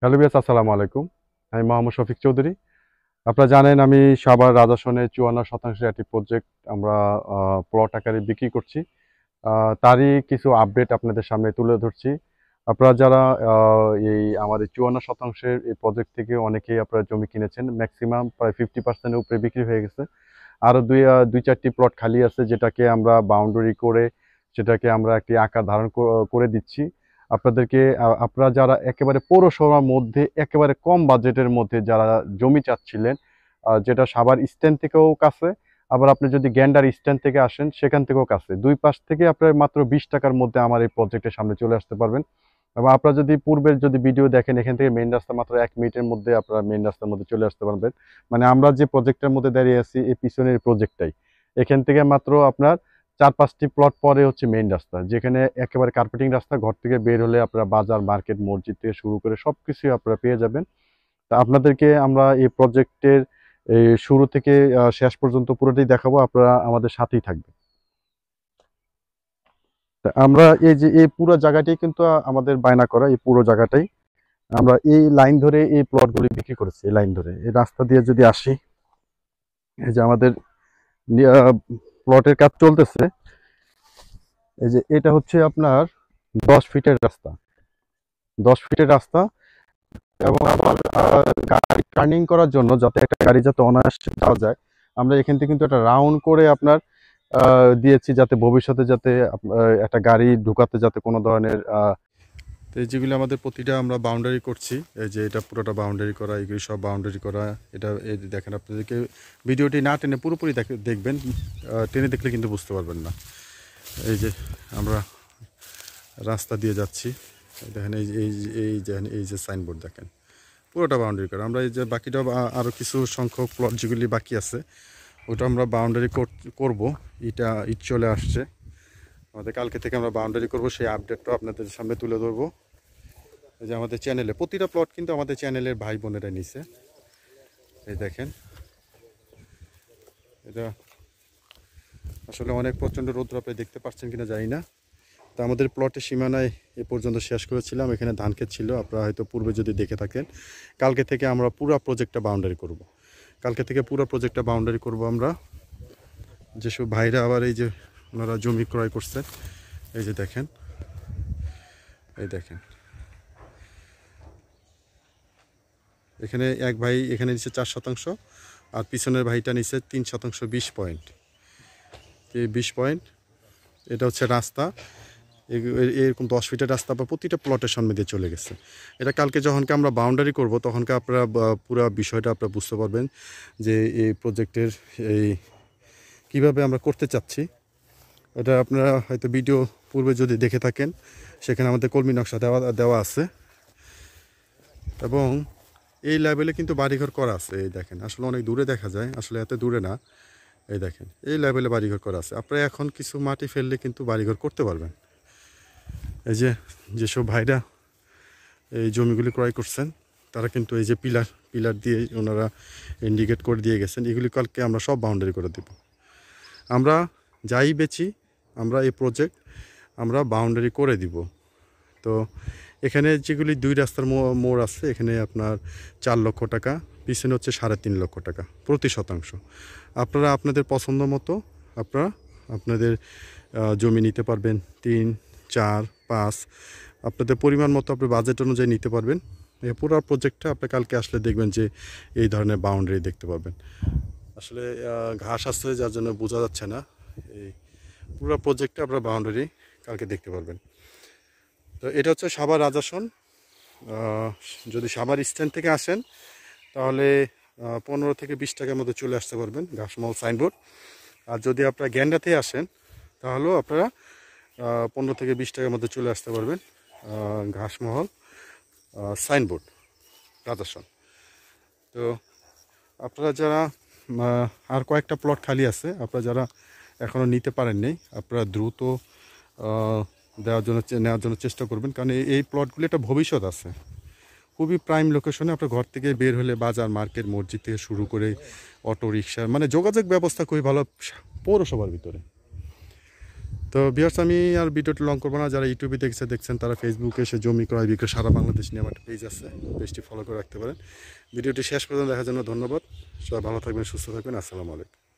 Hello বিয়াস, আসসালামু আলাইকুম। আমি মোহাম্মদ শফিক চৌধুরী। আপনারা জানেন আমি সাভার রাজাসনে ৫৪% একটি প্রজেক্ট আমরা প্লট আকারে বিক্রি করছি। তারই কিছু আপডেট আপনাদের সামনে তুলে ধরছি। আপনারা যারা এই আমার এই ৫৪% এই প্রজেক্ট থেকে অনেকেই আপনারা জমি কিনেছেন। ম্যাক্সিমাম প্রায় 50% এর উপরে বিক্রি হয়ে গেছে। আরও ২-৪টি প্লট খালি আছে, যেটাকে আমরা বাউন্ডারি করে সেটাকে আমরা একটি আকার ধারণ করে দিচ্ছি। আপনাদেরকে আপনারা যারা একেবারে পৌরসভার মধ্যে একেবারে কম বাজেটের মধ্যে যারা জমি চাচ্ছিলেন, যেটা সাভার স্ট্যান্ড থেকেও কাছে, আবার আপনি যদি গ্যান্ডার স্ট্যান্ড থেকে আসেন সেখান থেকেও কাছে। ২ পাশ থেকে আপনার মাত্র ২০ টাকার মধ্যে আমার এই প্রজেক্টের সামনে চলে আসতে পারবেন। এবং আপনারা যদি পূর্বের যদি ভিডিও দেখেন, এখান থেকে মেইন রাস্তা মাত্র ১ মিনিটের মধ্যে আপনারা মেইন রাস্তার মধ্যে চলে আসতে পারবেন। মানে আমরা যে প্রজেক্টের মধ্যে দাঁড়িয়ে আছি এই পিছনের প্রজেক্টটাই। এখান থেকে মাত্র আপনার ৪-৫টি প্লট পরে হচ্ছে মেইন রাস্তা, যেখানে একেবারে কার্পেটিং রাস্তা। ঘর থেকে বের হলে আপনারা বাজার, মার্কেট, মসজিদ থেকে শুরু করে সবকিছুই আপনারা পেয়ে যাবেন। তা আপনাদেরকে আমরা এই প্রজেক্টের এই শুরু থেকে শেষ পর্যন্ত পুরোটাই দেখাবো। আপনারা আমাদের সাথেই থাকবেন। তা আমরা এই যে এই পুরো জায়গাটাই কিন্তু আমাদের বায়না করা, এই পুরো জায়গাটাই আমরা এই লাইন ধরে এই প্লটগুলি বিক্রি করেছি। এই লাইন ধরে এই রাস্তা দিয়ে যদি আসি, এই যে আমাদের প্লটের কাজ চলতেছে। এই যে এটা হচ্ছে আপনার ১০ ফিটের রাস্তা, ১০ ফিটের রাস্তা। এবং আবার গাড়ি টার্নিং করার জন্য, যাতে একটা গাড়ি যাতে অনায়াসে যাওয়া যায়, আমরা এখান থেকে কিন্তু একটা রাউন্ড করে আপনার দিয়েছি, যাতে ভবিষ্যতে যাতে একটা গাড়ি ঢুকাতে যাতে কোনো ধরনের তো এই যেগুলো আমাদের প্রতিটা আমরা বাউন্ডারি করছি। এই যে এটা পুরোটা বাউন্ডারি করা, এগুলি সব বাউন্ডারি করা। এটা এই দেখেন, আপনাদেরকে ভিডিওটি না টেনে পুরোপুরি দেখবেন। টেনে দেখলে কিন্তু বুঝতে পারবেন না। এই যে আমরা রাস্তা দিয়ে যাচ্ছি, দেখেন এই এই এই যে এই যে সাইনবোর্ড দেখেন, পুরোটা বাউন্ডারি করা। আমরা এই যে বাকিটা আরও কিছু সংখ্যক প্লট যেগুলি বাকি আছে, ওটা আমরা বাউন্ডারি করব। ইট চলে আসছে আমাদের, কালকে থেকে আমরা বাউন্ডারি করব। সেই আপডেটটা আপনাদের সামনে তুলে ধরবো। এই যে আমাদের চ্যানেলে প্রতিটা প্লট কিন্তু আমাদের চ্যানেলের ভাই বোনেরা নিছে। এই দেখেন, এটা আসলে অনেক প্রচণ্ড রৌদ্র, আপনি দেখতে পাচ্ছেন কিনা জানি না। তা আমাদের প্লটের সীমানায় এ পর্যন্ত শেষ করেছিলাম। এখানে ধান ক্ষেত ছিল, আপনারা হয়তো পূর্বে যদি দেখে থাকেন। কালকে থেকে আমরা পুরো প্রজেক্টটা বাউন্ডারি করব। কালকে থেকে পুরো প্রজেক্টটা বাউন্ডারি করব আমরা। যেসব ভাইরা আবার এই যে ওনারা জমি ক্রয় করছেন, এই যে দেখেন, এই দেখেন, এখানে এক ভাই এখানে নিচ্ছে ৪%, আর পিছনের ভাইটা নিচ্ছে ৩%, ২০ পয়েন্ট। এই ২০ পয়েন্ট, এটা হচ্ছে রাস্তা। এরকম ১০ ফিটের রাস্তা বা প্রতিটা প্লটের সামনে দিয়ে চলে গেছে। এটা কালকে যখনকে আমরা বাউন্ডারি করব, তখনকে আপনারা পুরো বিষয়টা আপনারা বুঝতে পারবেন যে এই প্রজেক্টের এই কীভাবে আমরা করতে চাচ্ছি। এটা আপনারা হয়তো ভিডিও পূর্বে যদি দেখে থাকেন, সেখানে আমাদের কলমি নকশা দেওয়া আছে। এবং এই লেভেলে কিন্তু বাড়িঘর করা আছে। এই দেখেন, আসলে অনেক দূরে দেখা যায়, আসলে এত দূরে না। এই দেখেন, এই লেভেলে বাড়িঘর করা আছে। আপনারা এখন কিছু মাটি ফেললে কিন্তু বাড়িঘর করতে পারবেন। এই যে যেসব ভাইরা এই জমিগুলি ক্রয় করছেন, তারা কিন্তু এই যে পিলার দিয়ে ওনারা ইন্ডিকেট করে দিয়ে গেছেন। এগুলি কালকে আমরা সব বাউন্ডারি করে দেব। আমরা যাই বেচি, আমরা এই প্রজেক্ট আমরা বাউন্ডারি করে দিব। তো এখানে যেগুলি 2 রাস্তার মোড় আছে, এখানে আপনার ৪ লক্ষ টাকা, পিছনে হচ্ছে ৩.৫ লক্ষ টাকা প্রতি শতাংশ। আপনারা আপনাদের পছন্দ মতো আপনারা আপনাদের জমি নিতে পারবেন। ৩, ৪, ৫ আপনাদের পরিমাণ মতো আপনি বাজেট অনুযায়ী নিতে পারবেন। এই পুরো প্রজেক্টটা আপনি কালকে আসলে দেখবেন যে এই ধরনের বাউন্ডারি দেখতে পাবেন। আসলে ঘাস আসছে, যার জন্য বোঝা যাচ্ছে না। এই পুরো প্রজেক্টটা আপনারা বাউন্ডারি কালকে দেখতে পারবেন। তো এটা হচ্ছে সাভার রাজাসন। যদি সাভার স্ট্যান্ড থেকে আসেন, তাহলে ১৫ থেকে ২০ টাকার মধ্যে চলে আসতে পারবেন, ঘাসমহল সাইনবোর্ড। আর যদি আপনারা গ্যান্ডাতে আসেন, তাহলেও আপনারা ১৫ থেকে ২০ টাকার মধ্যে চলে আসতে পারবেন, ঘাসমহল সাইনবোর্ড রাজাসন। তো আপনারা যারা আর কয়েকটা প্লট খালি আছে, আপনারা যারা এখনও নিতে পারেননি, আপনারা দ্রুত নেওয়ার জন্য চেষ্টা করবেন। কারণ এই প্লটগুলি একটা ভবিষ্যৎ আছে। খুবই প্রাইম লোকেশনে, আপনার ঘর থেকে বের হলে বাজার, মার্কেট, মসজিদ থেকে শুরু করে অটো রিক্সা, মানে যোগাযোগ ব্যবস্থা খুবই ভালো পৌরসভার ভিতরে। তো ভিউয়ার্স আমি আর ভিডিওটি লং করবো না, যারা ইউটিউবে দেখছেন তারা ফেসবুকে এসে জমি ক্রয় বিক্রয় সারা বাংলাদেশ নিয়ে আমার একটা পেজ আছে, পেজটি ফলো করে রাখতে পারেন। ভিডিওটি শেষ পর্যন্ত দেখার জন্য ধন্যবাদ। সবাই ভালো থাকবেন, সুস্থ থাকবেন। আসসালামু আলাইকুম।